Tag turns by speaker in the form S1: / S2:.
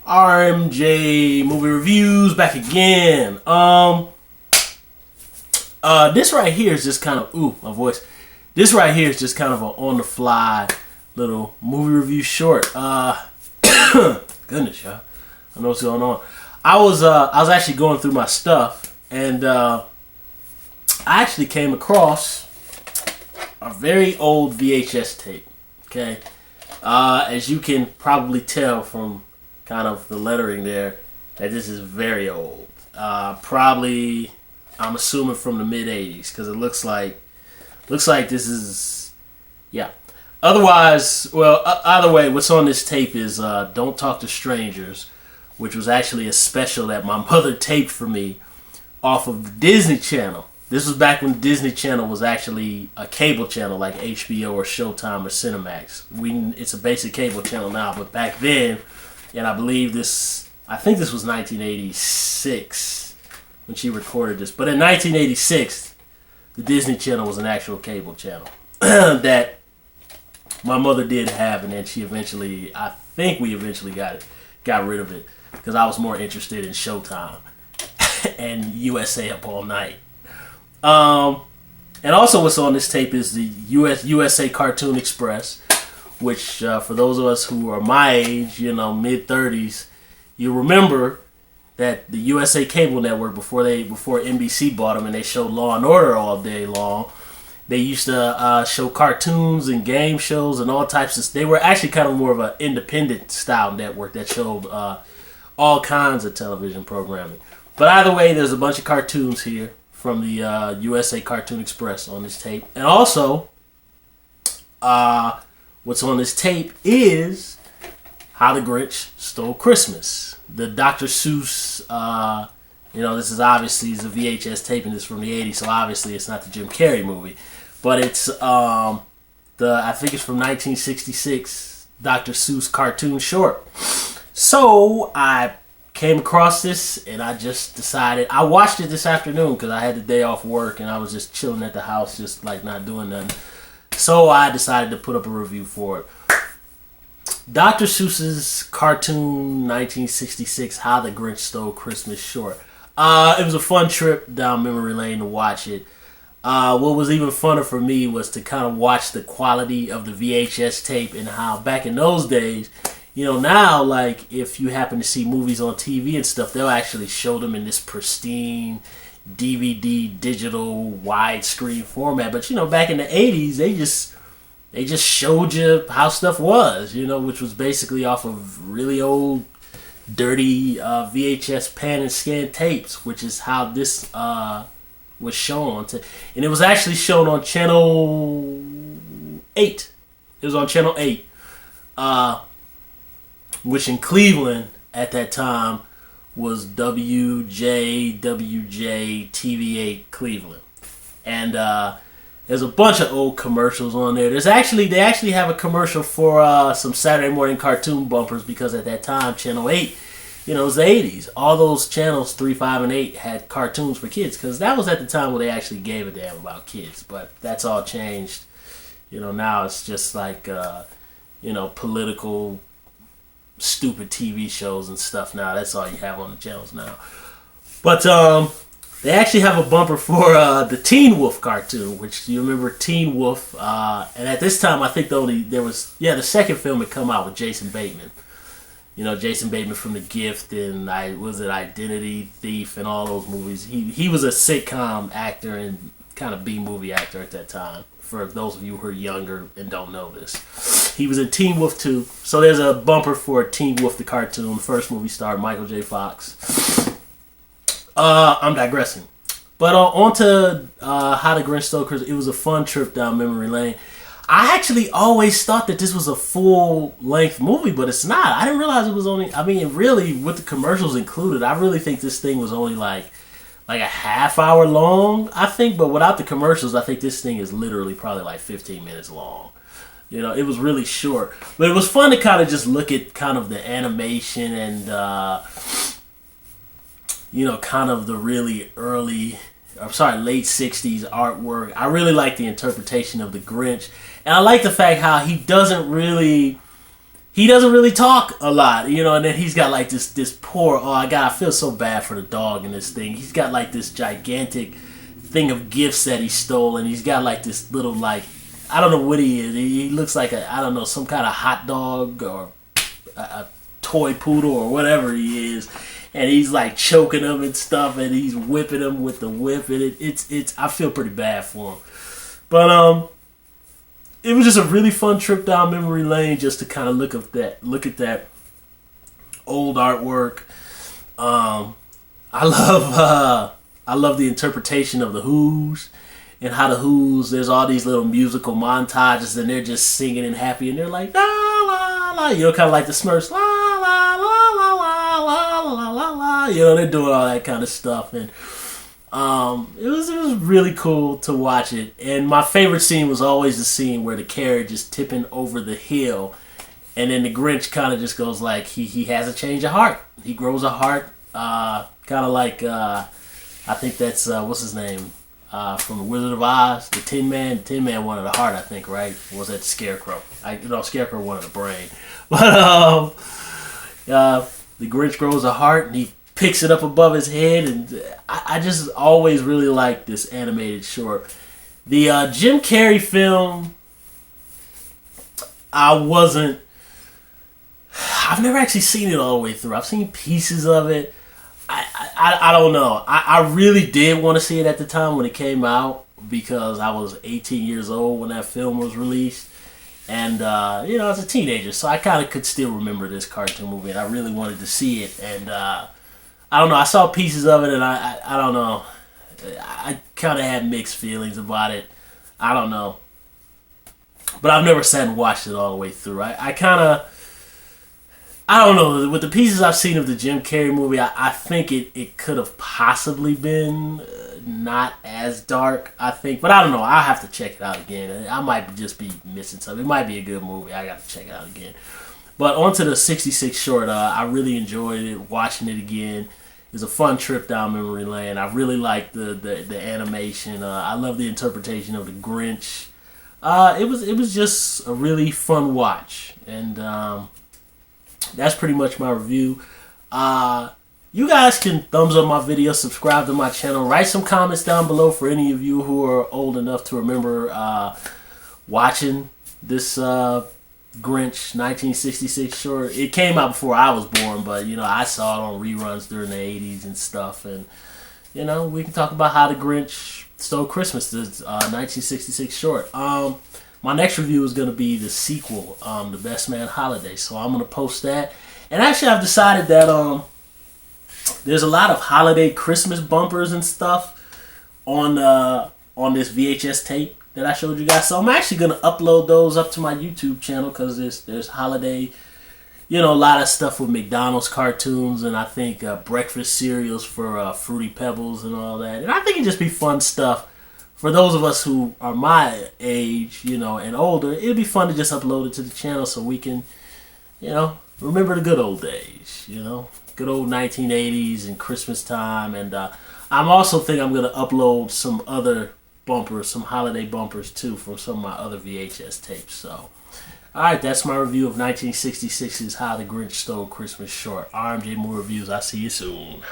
S1: RMJ movie reviews back again. This right here is just kind of my voice. This right here is just kind of an on the fly little movie review short. Goodness, y'all, I know what's going on. I was actually going through my stuff, and I actually came across a very old VHS tape. Okay, as you can probably tell from kind of the lettering there, that this is very old. Probably, I'm assuming from the mid '80s, because it looks like this is, yeah. Otherwise, well, either way, what's on this tape is "Don't Talk to Strangers," which was actually a special that my mother taped for me off of the Disney Channel. This was back when Disney Channel was actually a cable channel like HBO or Showtime or Cinemax. It's a basic cable channel now, but back then, and I think this was 1986 when she recorded this. But in 1986, the Disney Channel was an actual cable channel that my mother did have, and then I think we eventually got rid of it because I was more interested in Showtime and USA Up All Night. And also what's on this tape is the USA Cartoon Express, which for those of us who are my age, mid 30s, you remember that the USA Cable Network, before NBC bought them and they showed Law and Order all day long, they used to show cartoons and game shows and all types of. They were actually kind of more of an independent style network that showed all kinds of television programming. But either way, there's a bunch of cartoons here from the USA Cartoon Express on this tape. And also, what's on this tape is How the Grinch Stole Christmas. The Dr. Seuss, this is obviously a VHS tape, and it's from the 80s, so obviously it's not the Jim Carrey movie. But it's, I think it's from 1966, Dr. Seuss cartoon short. So I came across this, and I just decided, I watched it this afternoon because I had the day off work, and I was just chilling at the house, just like not doing nothing. So I decided to put up a review for it. Dr. Seuss's cartoon 1966, How the Grinch Stole Christmas short. It was a fun trip down memory lane to watch it. What was even funner for me was to kind of watch the quality of the VHS tape and how back in those days, now, like, if you happen to see movies on TV and stuff, they'll actually show them in this pristine DVD, digital, widescreen format. But, back in the 80s, they just showed you how stuff was, which was basically off of really old, dirty VHS pan and scan tapes, which is how this was shown. And it was actually shown on Channel 8. It was on Channel 8. Which in Cleveland at that time was WJWJ TV8 Cleveland. And there's a bunch of old commercials on there. They actually have a commercial for some Saturday morning cartoon bumpers, because at that time, Channel 8, it was the 80s. All those channels, 3, 5, and 8, had cartoons for kids, because that was at the time where they actually gave a damn about kids. But that's all changed. Now it's just like, political, stupid TV shows and stuff now. That's all you have on the channels now. But they actually have a bumper for the Teen Wolf cartoon, which you remember Teen Wolf. And at this time, I think the second film had come out with Jason Bateman. Jason Bateman from The Gift and Identity Thief and all those movies. He was a sitcom actor and kind of B-movie actor at that time. For those of you who are younger and don't know this, he was in Teen Wolf 2. So there's a bumper for Teen Wolf the cartoon. The first movie starred Michael J. Fox. I'm digressing. But on to How the Grinch Stole Christmas. It was a fun trip down memory lane. I actually always thought that this was a full-length movie, but it's not. I didn't realize it was only... really, with the commercials included, I really think this thing was only like a half hour long, I think. But without the commercials, I think this thing is literally probably like 15 minutes long. It was really short. But it was fun to kind of just look at kind of the animation and... kind of the really late 60s artwork. I really like the interpretation of the Grinch. And I like the fact how he doesn't really, he doesn't really talk a lot, you know, and then he's got like this poor, oh God, I feel so bad for the dog in this thing. He's got like this gigantic thing of gifts that he stole, and he's got like this little, like, I don't know what he is. He looks like I don't know, some kind of hot dog or a toy poodle or whatever he is. And he's like choking him and stuff, and he's whipping him with the whip, and it's I feel pretty bad for him. But it was just a really fun trip down memory lane just to kind of look at that old artwork. I love the interpretation of the Who's, and how the Who's, there's all these little musical montages and they're just singing and happy, and they're like la la la, you know, kind of like the Smurfs, la la la la la la la la la, you know, they're doing all that kind of stuff. And it was really cool to watch it. And my favorite scene was always the scene where the carriage is tipping over the hill, and then the Grinch kind of just goes like he has a change of heart. He grows a heart, kind of like I think that's what's his name from the Wizard of Oz, the Tin Man. The Tin Man wanted a heart, I think, right? Or was that the Scarecrow? Scarecrow wanted a brain. But the Grinch grows a heart, and he picks it up above his head, and I just always really liked this animated short. The Jim Carrey film, I've never actually seen it all the way through. I've seen pieces of it. I don't know. I really did want to see it at the time when it came out, because I was 18 years old when that film was released. And, you know, I was a teenager, so I kind of could still remember this cartoon movie, and I really wanted to see it. And, I don't know, I saw pieces of it, and I don't know. I kind of had mixed feelings about it. I don't know. But I've never sat and watched it all the way through. I don't know. With the pieces I've seen of the Jim Carrey movie, I think it could have possibly been not as dark, I think. But I don't know. I'll have to check it out again. I might just be missing something. It might be a good movie. I got to check it out again. But onto the 66 short. I really enjoyed it, watching it again. It was a fun trip down memory lane. I really liked the animation. I love the interpretation of the Grinch. It was just a really fun watch. And that's pretty much my review. You guys can thumbs up my video, subscribe to my channel, write some comments down below for any of you who are old enough to remember watching this Grinch 1966 short. It came out before I was born, but you know, I saw it on reruns during the 80s and stuff. And you know, we can talk about how the Grinch stole Christmas, this 1966 short. My next review is going to be the sequel, The Best Man Holiday. So I'm going to post that. And actually, I've decided that there's a lot of holiday Christmas bumpers and stuff on this VHS tape that I showed you guys. So I'm actually going to upload those up to my YouTube channel, because there's holiday, you know, a lot of stuff with McDonald's cartoons, and I think breakfast cereals for Fruity Pebbles and all that. And I think it'd just be fun stuff. For those of us who are my age, you know, and older, it'd be fun to just upload it to the channel so we can, you know, remember the good old days, you know, good old 1980s and Christmas time. And I'm also think I'm going to upload some other bumpers, some holiday bumpers too, from some of my other VHS tapes. So, alright, that's my review of 1966's How the Grinch Stole Christmas short. RMJ Moore Reviews. I'll see you soon.